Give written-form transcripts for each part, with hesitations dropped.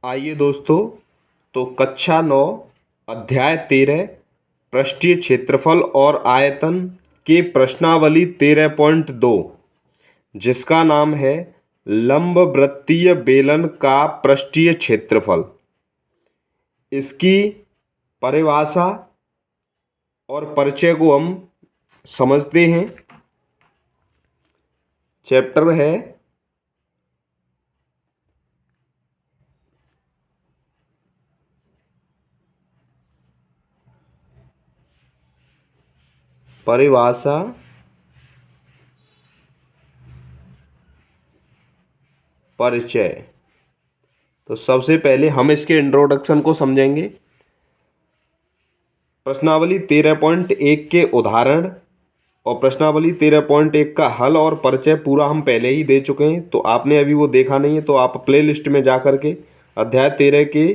आइए दोस्तों, तो कक्षा 9 अध्याय 13 पृष्ठीय क्षेत्रफल और आयतन के प्रश्नावली 13.2 जिसका नाम है लंबवृत्तीय बेलन का पृष्ठीय क्षेत्रफल। इसकी परिभाषा और परिचय को हम समझते हैं। चैप्टर है परिभाषा परिचय। तो सबसे पहले हम इसके इंट्रोडक्शन को समझेंगे। प्रश्नावली 13.1 के उदाहरण और प्रश्नावली 13.1 का हल और परिचय पूरा हम पहले ही दे चुके हैं, तो आपने अभी वो देखा नहीं है तो आप प्ले लिस्ट में जा कर के अध्याय 13 के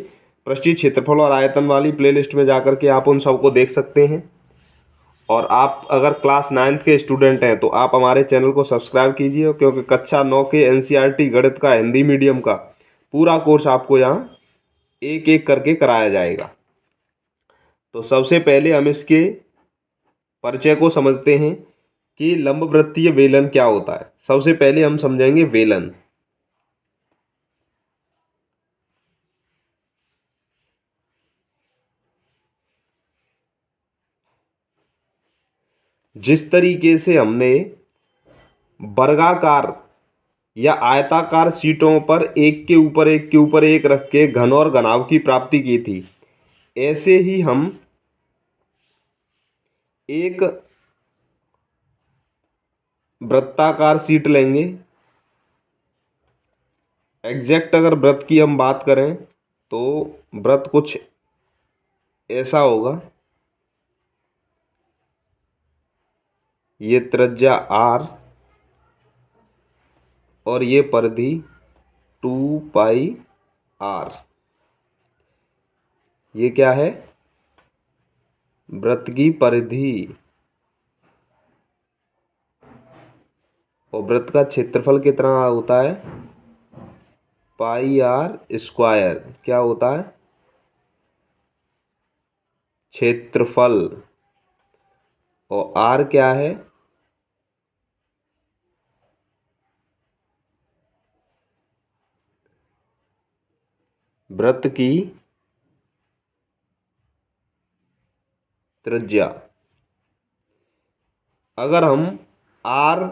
पृष्ठीय क्षेत्रफल और आयतन वाली प्ले लिस्ट में जा कर के आप उन सबको देख सकते हैं। और आप अगर क्लास 9th के स्टूडेंट हैं तो आप हमारे चैनल को सब्सक्राइब कीजिए, क्योंकि कक्षा 9 के एनसीईआरटी गणित का हिंदी मीडियम का पूरा कोर्स आपको यहाँ एक एक करके कराया जाएगा। तो सबसे पहले हम इसके परिचय को समझते हैं कि लंबवृत्तीय बेलन क्या होता है। सबसे पहले हम समझेंगे बेलन। जिस तरीके से हमने वर्गाकार या आयताकार शीटों पर एक के ऊपर एक के ऊपर एक रख के घन और घनाभ की प्राप्ति की थी, ऐसे ही हम एक वृत्ताकार शीट लेंगे। एग्जैक्ट अगर वृत्त की हम बात करें तो वृत्त कुछ ऐसा होगा। ये त्रिज्या r और ये परिधि 2πr। ये क्या है? वृत्त की परिधि। और वृत्त का क्षेत्रफल कितना होता है? πr²। क्या होता है? क्षेत्रफल। और r क्या है? वृत्त की त्रिज्या। अगर हम r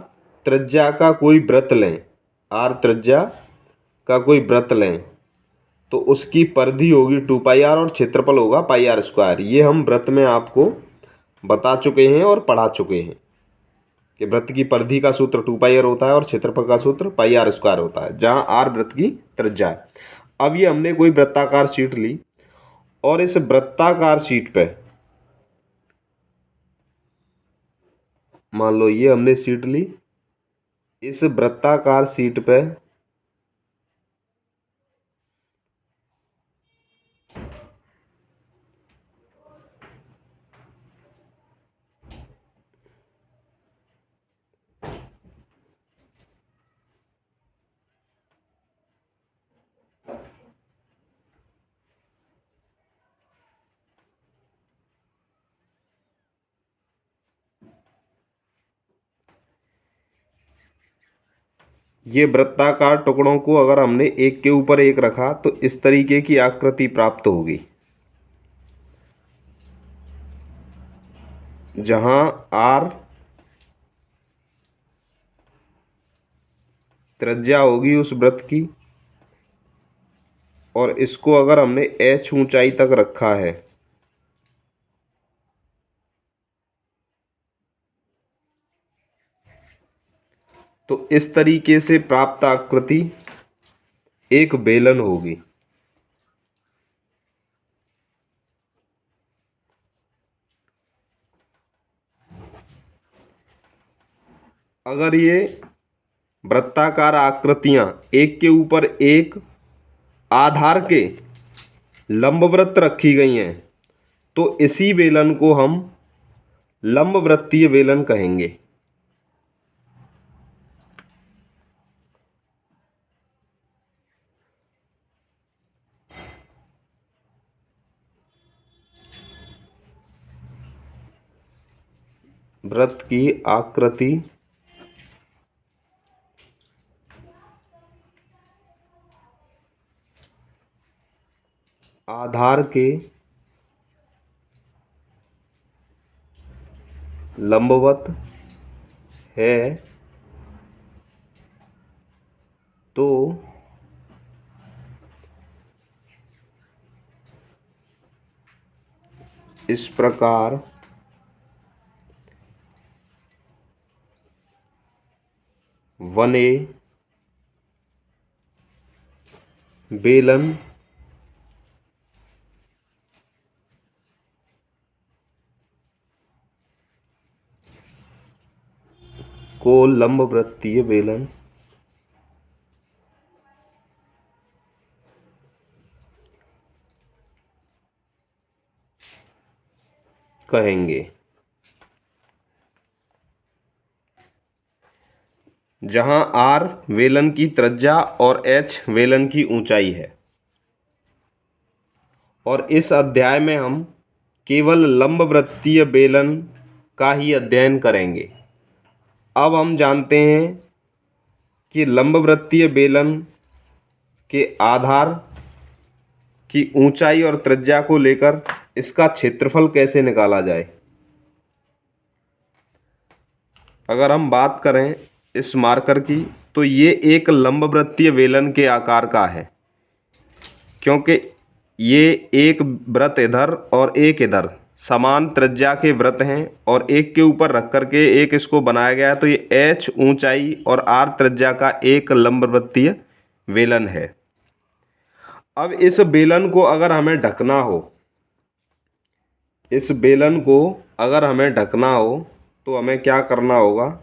त्रिज्या का कोई वृत्त लें, r त्रिज्या का कोई वृत्त लें तो उसकी परिधि होगी 2πr और क्षेत्रफल होगा πr²। ये हम वृत्त में आपको बता चुके हैं और पढ़ा चुके हैं कि वृत्त की परिधि का सूत्र 2πr होता है और क्षेत्रफल का सूत्र πr² होता है, जहां r वृत्त की त्रिज्या है। अब ये हमने कोई वृत्ताकार शीट ली और इस वृत्ताकार शीट पे मान लो ये हमने शीट ली। इस वृत्ताकार शीट पे ये वृत्ताकार टुकड़ों को अगर हमने एक के ऊपर एक रखा तो इस तरीके की आकृति प्राप्त होगी, जहां r त्रिज्या होगी उस वृत्त की और इसको अगर हमने h ऊंचाई तक रखा है तो इस तरीके से प्राप्त आकृति एक बेलन होगी। अगर ये वृत्ताकार आकृतियां एक के ऊपर एक आधार के लंबवृत्त रखी गई हैं तो इसी बेलन को हम लंबवृत्तीय बेलन कहेंगे। वृत्त की आकृति आधार के लंबवत है तो इस प्रकार बने बेलन को लंबवृत्तीय बेलन कहेंगे। जहां R बेलन की त्रिज्या और H बेलन की ऊंचाई है। और इस अध्याय में हम केवल लंबवृत्तीय बेलन का ही अध्ययन करेंगे। अब हम जानते हैं कि लंबवृत्तीय बेलन के आधार की ऊंचाई और त्रिज्या को लेकर इसका क्षेत्रफल कैसे निकाला जाए। अगर हम बात करें इस मार्कर की, तो ये एक लंबवृत्तीय बेलन के आकार का है, क्योंकि ये एक वृत्त इधर और एक इधर समान त्रिज्या के वृत्त हैं और एक के ऊपर रख करके एक इसको बनाया गया है। तो ये H ऊंचाई और R त्रिज्या का एक लंबवृत्तीय बेलन है। अब इस बेलन को अगर हमें ढकना हो, इस बेलन को अगर हमें ढकना हो तो हमें क्या करना होगा।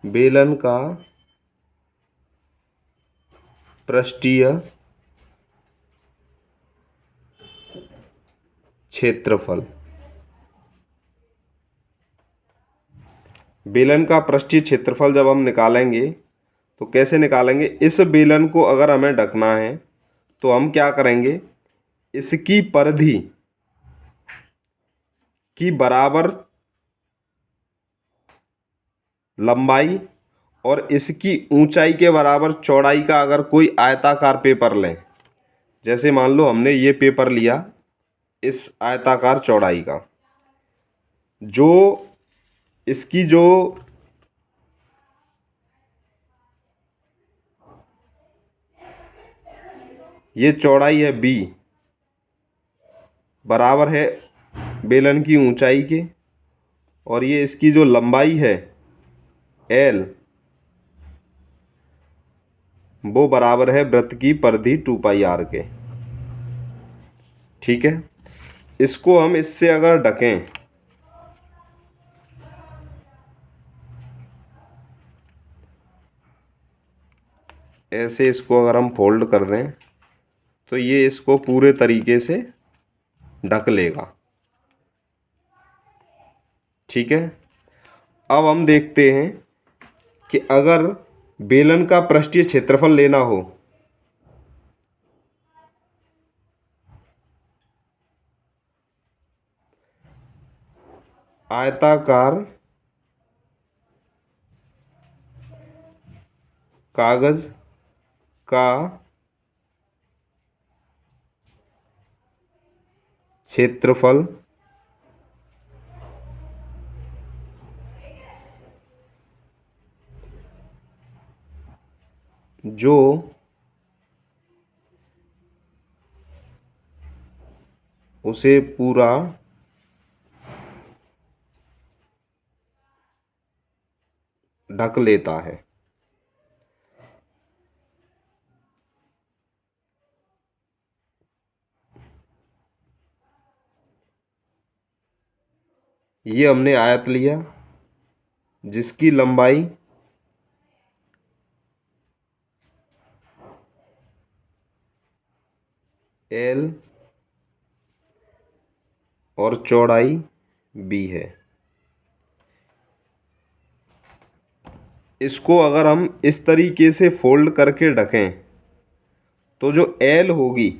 बेलन का पृष्ठीय क्षेत्रफल, बेलन का पृष्ठीय क्षेत्रफल जब हम निकालेंगे तो कैसे निकालेंगे। इस बेलन को अगर हमें ढकना है तो हम क्या करेंगे, इसकी परिधि की बराबर लंबाई और इसकी ऊंचाई के बराबर चौड़ाई का अगर कोई आयताकार पेपर लें, जैसे मान लो हमने ये पेपर लिया इस आयताकार चौड़ाई का, जो इसकी जो ये चौड़ाई है B बराबर है बेलन की ऊंचाई के, और ये इसकी जो लंबाई है L वो बराबर है वृत्त की परिधि 2πr के। ठीक है, इसको हम इससे अगर ढकें ऐसे, इसको अगर हम फोल्ड कर दें तो ये इसको पूरे तरीके से ढक लेगा। ठीक है, अब हम देखते हैं कि अगर बेलन का पृष्ठीय क्षेत्रफल लेना हो आयताकार कागज का क्षेत्रफल जो उसे पूरा ढक लेता है। ये हमने आयत लिया जिसकी लंबाई L और चौड़ाई B है। इसको अगर हम इस तरीके से फोल्ड करके रखें तो जो एल होगी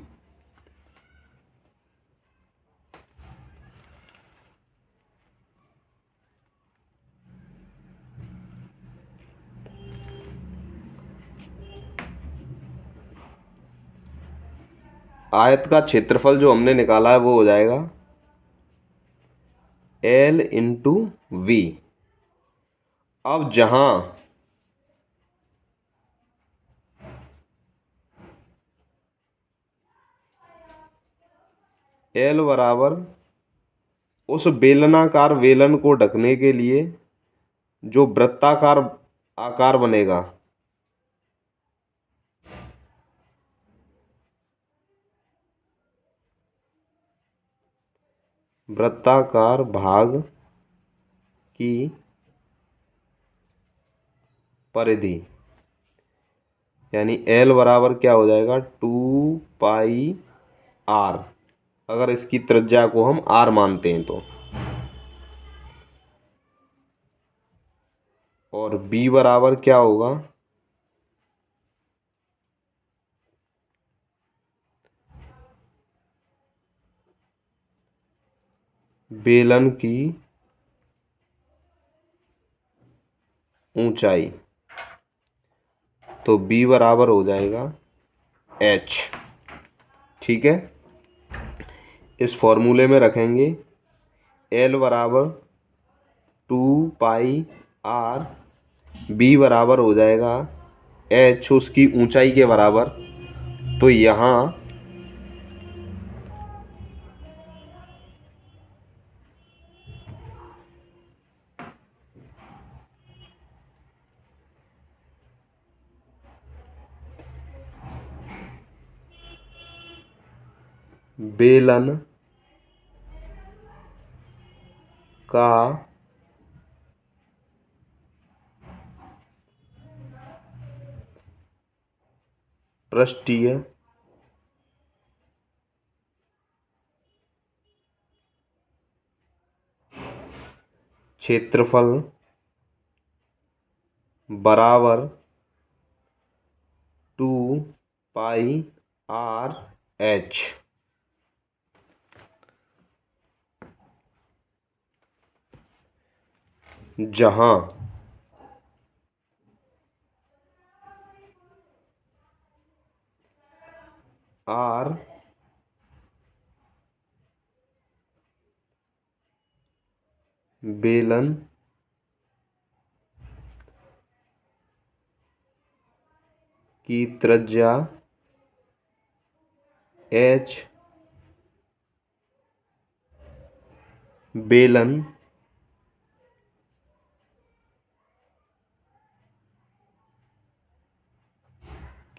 आयत का क्षेत्रफल जो हमने निकाला है वो हो जाएगा एल इंटू वी। अब जहां एल बराबर उस बेलनाकार वेलन को ढकने के लिए जो वृत्ताकार आकार बनेगा, वृत्ताकार भाग की परिधि, यानी एल बराबर क्या हो जाएगा 2πr, अगर इसकी त्रिज्या को हम r मानते हैं तो, और b बराबर क्या होगा बेलन की ऊंचाई, तो b बराबर हो जाएगा h। ठीक है, इस फॉर्मूले में रखेंगे l बराबर 2πr, b बराबर हो जाएगा h उसकी ऊंचाई के बराबर। तो यहाँ बेलन का पृष्ठीय क्षेत्रफल बराबर 2πr/h। जहां r बेलन की त्रिज्या, h बेलन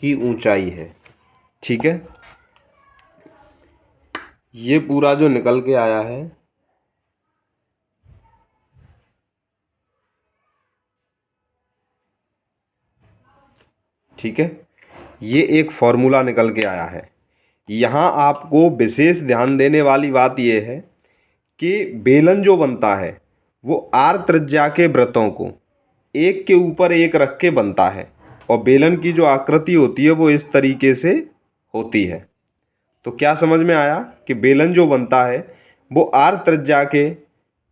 की ऊंचाई है। ठीक है, ये पूरा जो निकल के आया है ठीक है, ये एक फॉर्मूला निकल के आया है। यहाँ आपको विशेष ध्यान देने वाली बात यह है कि बेलन जो बनता है वो आर त्रिज्या के वृत्तों को एक के ऊपर एक रख के बनता है, और बेलन की जो आकृति होती है वो इस तरीके से होती है। तो क्या समझ में आया कि बेलन जो बनता है वो आर त्रिज्या के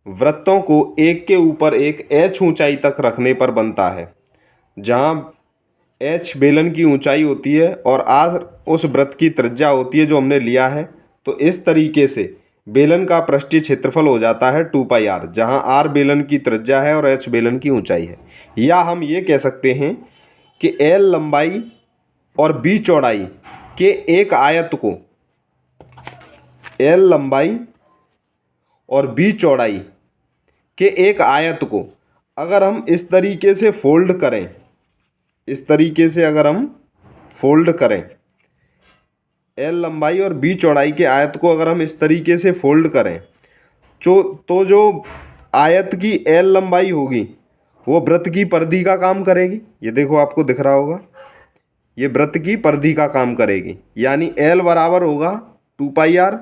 वृत्तों को एक के ऊपर एक एच ऊंचाई तक रखने पर बनता है, जहाँ एच बेलन की ऊंचाई होती है और आर उस वृत्त की त्रिज्या होती है जो हमने लिया है। तो इस तरीके से बेलन का पृष्ठीय क्षेत्रफल हो जाता है 2πr, जहाँ r बेलन की त्रिज्या है और h बेलन की ऊंचाई है। या हम ये कह सकते हैं कि l लंबाई और b चौड़ाई के एक आयत को, l लंबाई और b चौड़ाई के एक आयत को अगर हम इस तरीके से फोल्ड करें, इस तरीके से अगर हम फोल्ड करें, एल लंबाई और बी चौड़ाई के आयत को अगर हम इस तरीके से फोल्ड करें तो जो आयत की एल लंबाई होगी वो वृत्त की परिधि का काम करेगी। ये देखो आपको दिख रहा होगा, ये वृत्त की परिधि का काम करेगी, यानी एल बराबर होगा 2πr,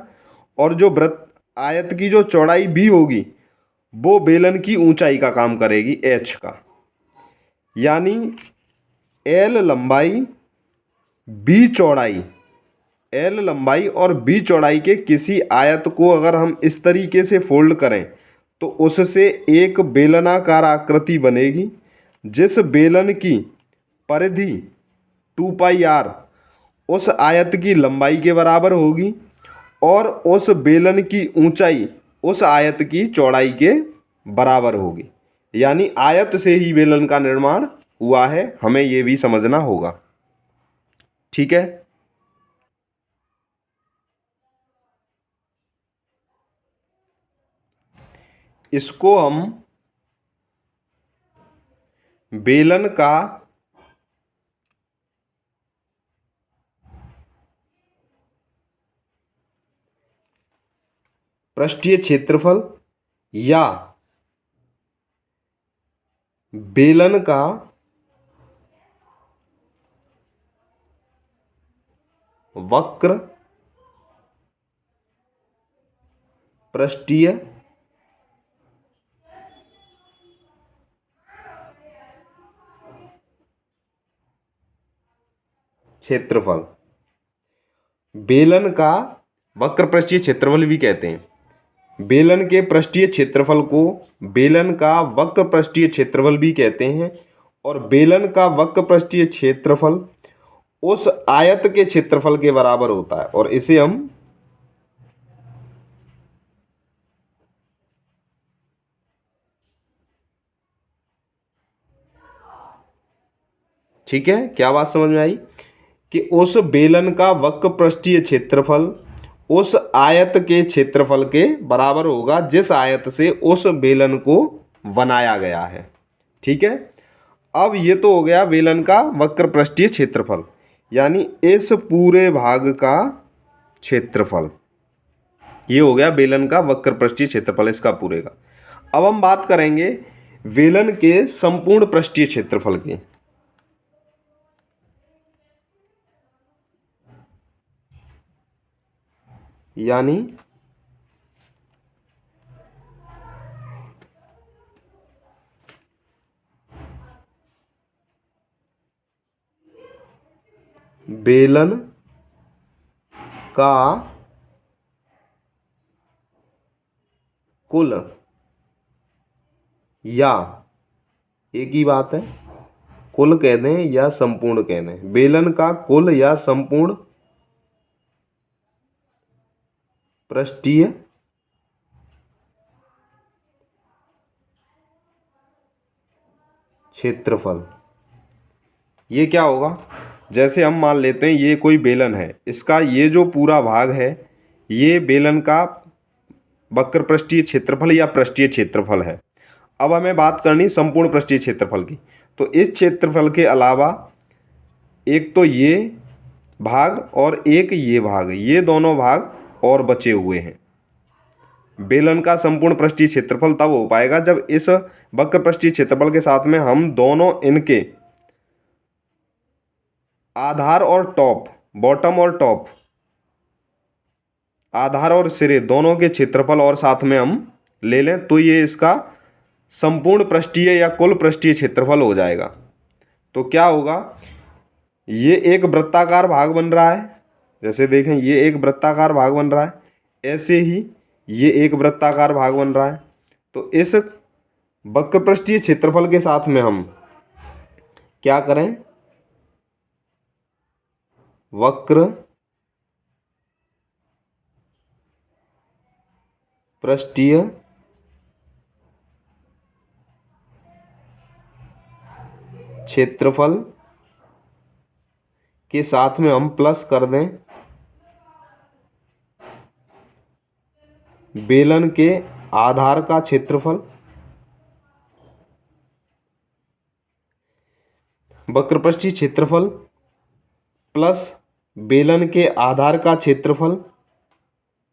और जो वृत्त आयत की जो चौड़ाई बी होगी वो बेलन की ऊंचाई का काम करेगी h का। यानी एल लंबाई बी चौड़ाई, एल लंबाई और बी चौड़ाई के किसी आयत को अगर हम इस तरीके से फोल्ड करें तो उससे एक बेलनाकार आकृति बनेगी, जिस बेलन की परिधि 2πr उस आयत की लंबाई के बराबर होगी और उस बेलन की ऊंचाई उस आयत की चौड़ाई के बराबर होगी। यानी आयत से ही बेलन का निर्माण हुआ है, हमें ये भी समझना होगा। ठीक है। इसको हम बेलन का पृष्ठीय क्षेत्रफल या बेलन का वक्र पृष्ठीय क्षेत्रफल, बेलन का वक्र पृष्ठीय क्षेत्रफल भी कहते हैं। बेलन के पृष्ठीय क्षेत्रफल को बेलन का वक्र पृष्ठीय क्षेत्रफल भी कहते हैं और बेलन का वक्र पृष्ठीय क्षेत्रफल उस आयत के क्षेत्रफल के बराबर होता है और इसे हम ठीक है, क्या बात समझ में आई कि उस बेलन का वक्र पृष्ठीय क्षेत्रफल उस आयत के क्षेत्रफल के बराबर होगा जिस आयत से उस बेलन को बनाया गया है। ठीक है। अब ये तो हो गया बेलन का वक्र पृष्ठीय क्षेत्रफल, यानी इस पूरे भाग का क्षेत्रफल, ये हो गया बेलन का वक्र पृष्ठीय क्षेत्रफल इसका पूरे का। अब हम बात करेंगे बेलन के संपूर्ण पृष्ठीय क्षेत्रफल की। यानी बेलन का कुल, या एक ही बात है, कुल कह दें या संपूर्ण कह दें, बेलन का कुल या संपूर्ण पृष्ठीय क्षेत्रफल। ये क्या होगा, जैसे हम मान लेते हैं ये कोई बेलन है, इसका ये जो पूरा भाग है ये बेलन का वक्र पृष्ठीय क्षेत्रफल या पृष्ठीय क्षेत्रफल है। अब हमें बात करनी संपूर्ण पृष्ठीय क्षेत्रफल की। तो इस क्षेत्रफल के अलावा एक तो ये भाग और एक ये भाग, ये दोनों भाग और बचे हुए हैं। बेलन का संपूर्ण पृष्ठीय क्षेत्रफल तब हो पाएगा जब इस वक्र पृष्ठीय क्षेत्रफल के साथ में हम दोनों इनके आधार और टॉप, बॉटम और टॉप, आधार और सिरे दोनों के क्षेत्रफल और साथ में हम ले लें तो ये इसका संपूर्ण पृष्ठीय या कुल पृष्ठीय क्षेत्रफल हो जाएगा। तो क्या होगा, ये एक वृत्ताकार भाग बन रहा है, जैसे देखें ये एक वृत्ताकार भाग बन रहा है, ऐसे ही ये एक वृत्ताकार भाग बन रहा है। तो इस वक्र पृष्ठीय क्षेत्रफल के साथ में हम क्या करें, वक्र पृष्ठीय क्षेत्रफल के साथ में हम प्लस कर दें बेलन के आधार का क्षेत्रफल, वक्र पृष्ठीय क्षेत्रफल प्लस बेलन के आधार का क्षेत्रफल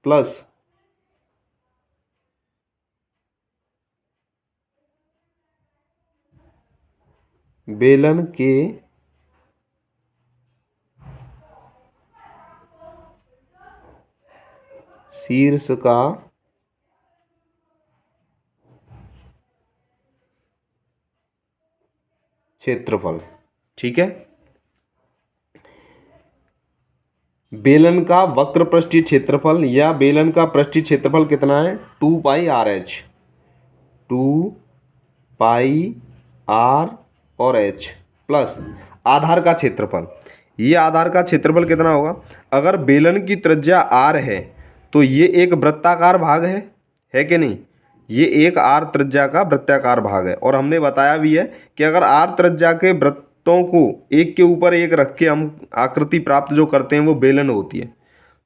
प्लस बेलन के शीर्ष का क्षेत्रफल। ठीक है। बेलन का वक्र पृष्ठीय क्षेत्रफल या बेलन का पृष्ठीय क्षेत्रफल कितना है? 2πr/h। 2πr और h प्लस आधार का क्षेत्रफल। ये आधार का क्षेत्रफल कितना होगा? अगर बेलन की त्रिज्या r है तो ये एक वृत्ताकार भाग है कि नहीं? ये एक r त्रिज्या का वृत्ताकार भाग है। और हमने बताया भी है कि अगर r त्रिज्या के वृत्तों को एक के ऊपर एक रख के हम आकृति प्राप्त जो करते हैं वो बेलन होती है।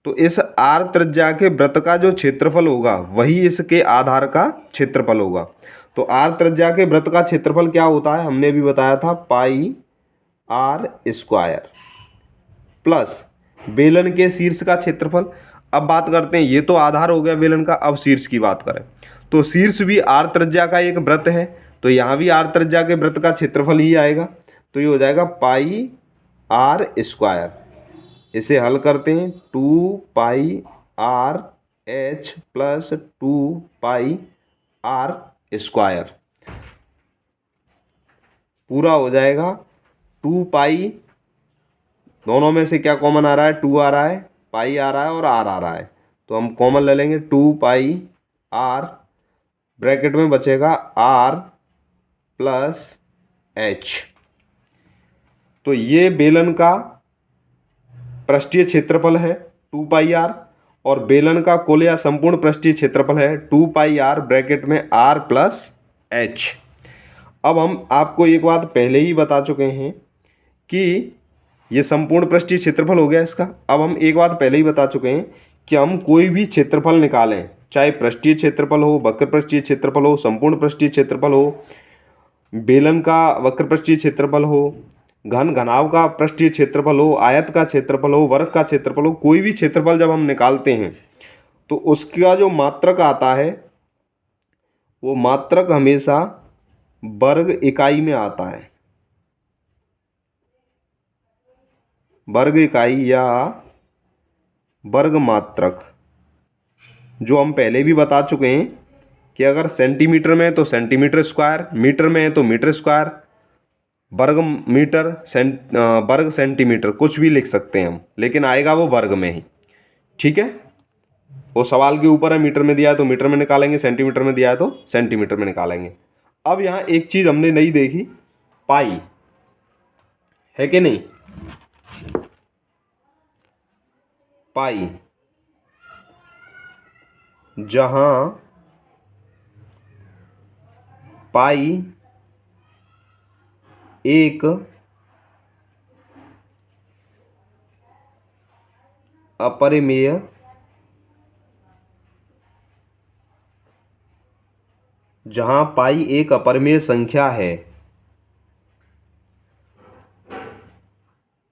तो इस r त्रिज्या के वृत्त का जो क्षेत्रफल होगा वही इसके आधार का क्षेत्रफल होगा। तो r त्रिज्या के वृत्त का क्षेत्रफल क्या होता है? हमने भी बताया था, पाई r² प्लस बेलन के शीर्ष का क्षेत्रफल। अब बात करते हैं, ये तो आधार हो गया बेलन का, अब शीर्ष की बात करें तो शीर्ष भी r त्रिज्या का एक वृत्त है, तो यहाँ भी r त्रिज्या के वृत्त का क्षेत्रफल ही आएगा। तो ये हो जाएगा पाई r²। इसे हल करते हैं, 2πr/h प्लस 2πr²। पूरा हो जाएगा 2π, दोनों में से क्या कॉमन आ रहा है? 2 आ रहा है, पाई आ रहा है और r आ रहा है, तो हम कॉमन ले लेंगे 2πr, ब्रैकेट में बचेगा r प्लस h। तो ये बेलन का पृष्ठीय क्षेत्रफल है 2πr और बेलन का कुल या संपूर्ण पृष्ठीय क्षेत्रफल है 2πr ब्रैकेट में r प्लस h। अब हम आपको एक बात पहले ही बता चुके हैं कि ये संपूर्ण पृष्ठीय क्षेत्रफल हो गया इसका। अब हम एक बात पहले ही बता चुके हैं कि हम कोई भी क्षेत्रफल निकालें, चाहे पृष्ठीय क्षेत्रफल हो, वक्र पृष्ठीय क्षेत्रफल हो, संपूर्ण पृष्ठीय क्षेत्रफल हो, बेलन का वक्र पृष्ठीय क्षेत्रफल हो, घन घनाभ का पृष्ठीय क्षेत्रफल हो, आयत का क्षेत्रफल हो, वर्ग का क्षेत्रफल हो, कोई भी क्षेत्रफल जब हम निकालते हैं तो उसका जो मात्रक आता है वो मात्रक हमेशा वर्ग इकाई में आता है। वर्ग इकाई या वर्ग मात्रक, जो हम पहले भी बता चुके हैं कि अगर सेंटीमीटर में है तो सेंटीमीटर स्क्वायर, मीटर में है तो मीटर स्क्वायर, वर्ग मीटर, वर्ग सेंटीमीटर, कुछ भी लिख सकते हैं हम, लेकिन आएगा वो वर्ग में ही। ठीक है, वो सवाल के ऊपर है, मीटर में दिया है तो मीटर में निकालेंगे, सेंटीमीटर में दिया है तो सेंटीमीटर में निकालेंगे। अब यहाँ एक चीज़ हमने नहीं देखी, पाई है कि नहीं? पाई, जहां पाई एक अपरिमेय संख्या है,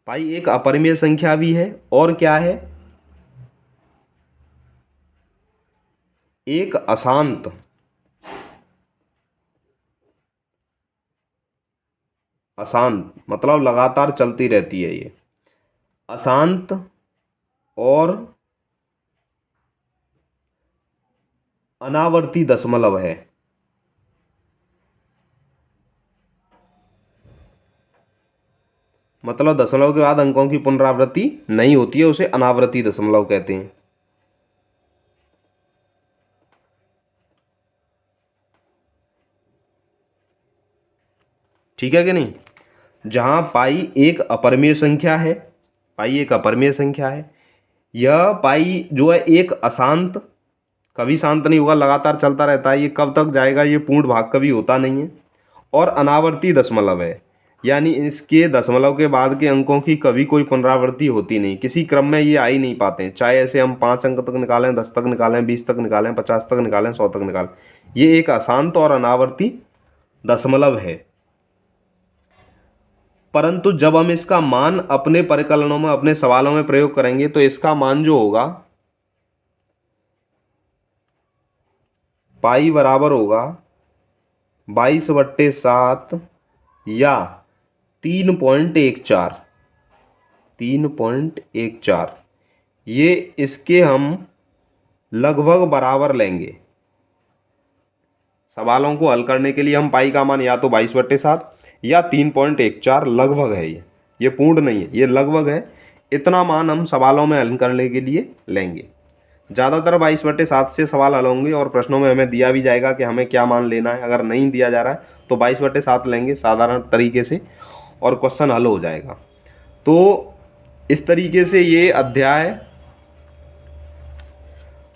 पाई एक अपरिमेय संख्या भी है और क्या है? एक अशांत मतलब लगातार चलती रहती है, ये अशांत और अनावर्ती दशमलव है। मतलब दशमलव के बाद अंकों की पुनरावृत्ति नहीं होती है, उसे अनावर्ती दशमलव कहते हैं। ठीक है कि नहीं? जहां पाई एक अपरिमेय संख्या है, पाई एक अपरिमेय संख्या है, यह पाई जो है एक अशांत, कभी शांत नहीं होगा, लगातार चलता रहता है, ये कब तक जाएगा, ये पूर्ण भाग कभी होता नहीं है, और अनावर्ती दशमलव है, यानी इसके दशमलव के बाद के अंकों की कभी कोई पुनरावृत्ति होती नहीं, किसी क्रम में ये आ ही नहीं पाते हैं, चाहे ऐसे हम 5 अंक तक निकालें, 10 तक निकालें, 20 तक निकालें, 50 तक निकालें, 100 तक निकालें, ये एक अशांत और अनावर्ती दशमलव है। परंतु जब हम इसका मान अपने परिकलनों में, अपने सवालों में प्रयोग करेंगे तो इसका मान जो होगा पाई बराबर होगा 22/7 या 3.14। ये इसके हम लगभग बराबर लेंगे। सवालों को हल करने के लिए हम पाई का मान या तो 22/7 या 3.14 लगभग है। ये पूर्ण नहीं है, ये लगभग है। इतना मान हम सवालों में हल करने के लिए लेंगे। ज़्यादातर 22/7 से सवाल हल होंगे और प्रश्नों में हमें दिया भी जाएगा कि हमें क्या मान लेना है। अगर नहीं दिया जा रहा है तो 22/7 लेंगे साधारण तरीके से और क्वेश्चन हल हो जाएगा। तो इस तरीके से ये अध्याय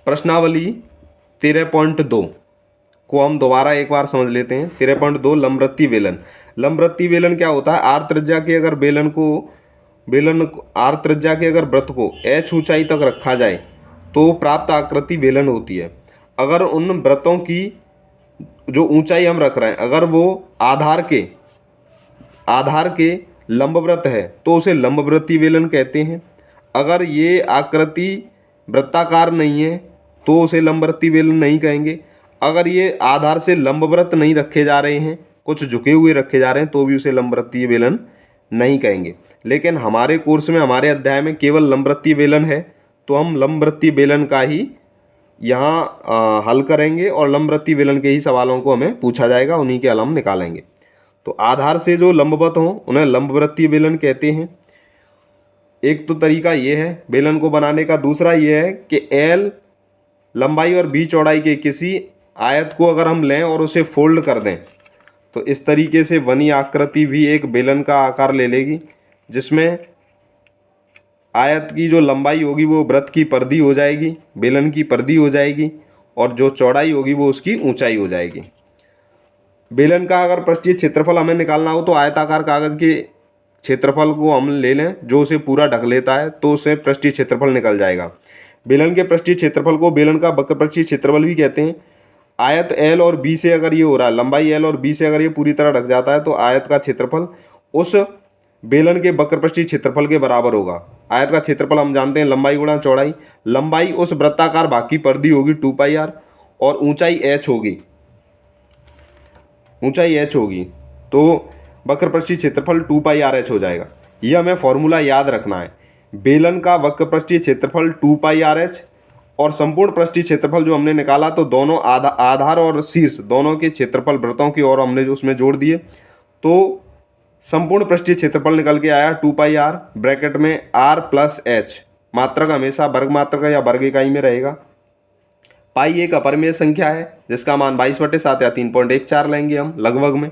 प्रश्नावली 13.2 को हम दोबारा एक बार समझ लेते हैं। 13.2 लंबवृत्तीय बेलन। लंबवृत्तीय बेलन क्या होता है? आर त्रिज्या के अगर आर त्रिज्या के अगर वृत्त को h ऊंचाई तक रखा जाए तो प्राप्त आकृति बेलन होती है। अगर उन वृत्तों की जो ऊंचाई हम रख रहे हैं अगर वो आधार के लंबवृत्त है तो उसे लंबवृत्तीय बेलन कहते हैं। अगर ये आकृति वृत्ताकार नहीं है तो उसे लंबवृत्तीय बेलन नहीं कहेंगे। अगर ये आधार से लंबवृत्त नहीं रखे जा रहे हैं, कुछ झुके हुए रखे जा रहे हैं, तो भी उसे लंबवृत्तीय बेलन नहीं कहेंगे। लेकिन हमारे कोर्स में, हमारे अध्याय में केवल लंबवृत्तीय बेलन है, तो हम लंबवृत्तीय बेलन का ही यहाँ हल करेंगे और लंबवृत्तीय बेलन के ही सवालों को हमें पूछा जाएगा, उन्हीं के हल हम निकालेंगे। तो आधार से जो लंबवत हों उन्हें लंबवृत्तीय बेलन कहते हैं। एक तो तरीका ये है बेलन को बनाने का। दूसरा ये है कि एल लंबाई और बी चौड़ाई के किसी आयत को अगर हम लें और उसे फोल्ड कर दें तो इस तरीके से बनी आकृति भी एक बेलन का आकार ले लेगी, जिसमें आयत की जो लंबाई होगी वो वृत्त की परिधि हो जाएगी, बेलन की परिधि हो जाएगी, और जो चौड़ाई होगी वो उसकी ऊंचाई हो जाएगी। बेलन का अगर पृष्ठीय क्षेत्रफल हमें निकालना हो तो आयताकार कागज के क्षेत्रफल को हम ले लें जो उसे पूरा ढक लेता है, तो उसे पृष्ठीय क्षेत्रफल निकल जाएगा। बेलन के पृष्ठीय क्षेत्रफल को बेलन का वक्र पृष्ठीय क्षेत्रफल भी कहते हैं। आयत एल और बी से अगर ये हो रहा है, लंबाई एल और बी से अगर ये पूरी तरह ढक जाता है तो आयत का क्षेत्रफल उस बेलन के वक्र पृष्ठीय क्षेत्रफल के बराबर होगा। आयत का क्षेत्रफल हम जानते हैं लंबाई गुणा चौड़ाई। लंबाई उस वृत्ताकार भाग की परिधि होगी 2πr और ऊंचाई h होगी, तो वक्र पृष्ठीय क्षेत्रफल 2πrh हो जाएगा। यह हमें फॉर्मूला याद रखना है। बेलन का वक्र पृष्ठीय क्षेत्रफल 2πrh और संपूर्ण पृष्ठीय क्षेत्रफल जो हमने निकाला, तो दोनों आधार और शीर्ष दोनों के क्षेत्रफल वृत्तों की और हमने जो उसमें जोड़ दिए, तो संपूर्ण पृष्ठीय क्षेत्रफल निकल के आया 2πr ब्रैकेट में r + h। मात्रक हमेशा वर्ग मात्रक या वर्ग इकाई में रहेगा। पाई एक अपरिमेय संख्या है जिसका मान 22/7 या 3.14 लेंगे हम लगभग में।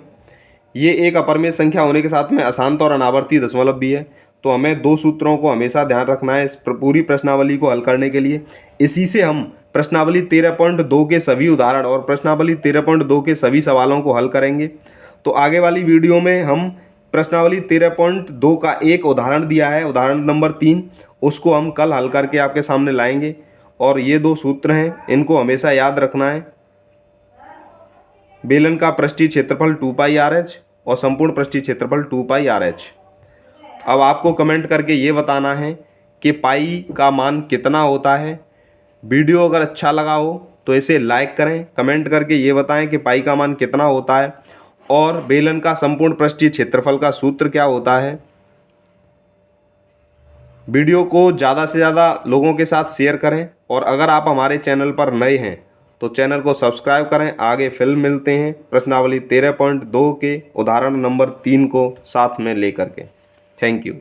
ये एक अपरिमेय संख्या होने के साथ में अशांत और अनावर्ती दशमलव भी है। तो हमें दो सूत्रों को हमेशा ध्यान रखना है इस पूरी प्रश्नावली को हल करने के लिए। इसी से हम प्रश्नावली 13.2 के सभी उदाहरण और प्रश्नावली 13.2 के सभी सवालों को हल करेंगे। तो आगे वाली वीडियो में हम प्रश्नावली 13.2 का एक उदाहरण दिया है, उदाहरण नंबर 3, उसको हम कल हल करके आपके सामने लाएंगे। और ये दो सूत्र हैं, इनको हमेशा याद रखना है। बेलन का पृष्ठीय क्षेत्रफल 2πrh और संपूर्ण पृष्ठीय क्षेत्रफल 2πrh। अब आपको कमेंट करके ये बताना है कि पाई का मान कितना होता है। वीडियो अगर अच्छा लगा हो तो इसे लाइक करें, कमेंट करके ये बताएं कि पाई का मान कितना होता है और बेलन का संपूर्ण पृष्ठीय क्षेत्रफल का सूत्र क्या होता है। वीडियो को ज़्यादा से ज़्यादा लोगों के साथ शेयर करें और अगर आप हमारे चैनल पर नए हैं तो चैनल को सब्सक्राइब करें। आगे फिर मिलते हैं प्रश्नावली 13.2 के उदाहरण नंबर 3 को साथ में लेकर के। Thank you.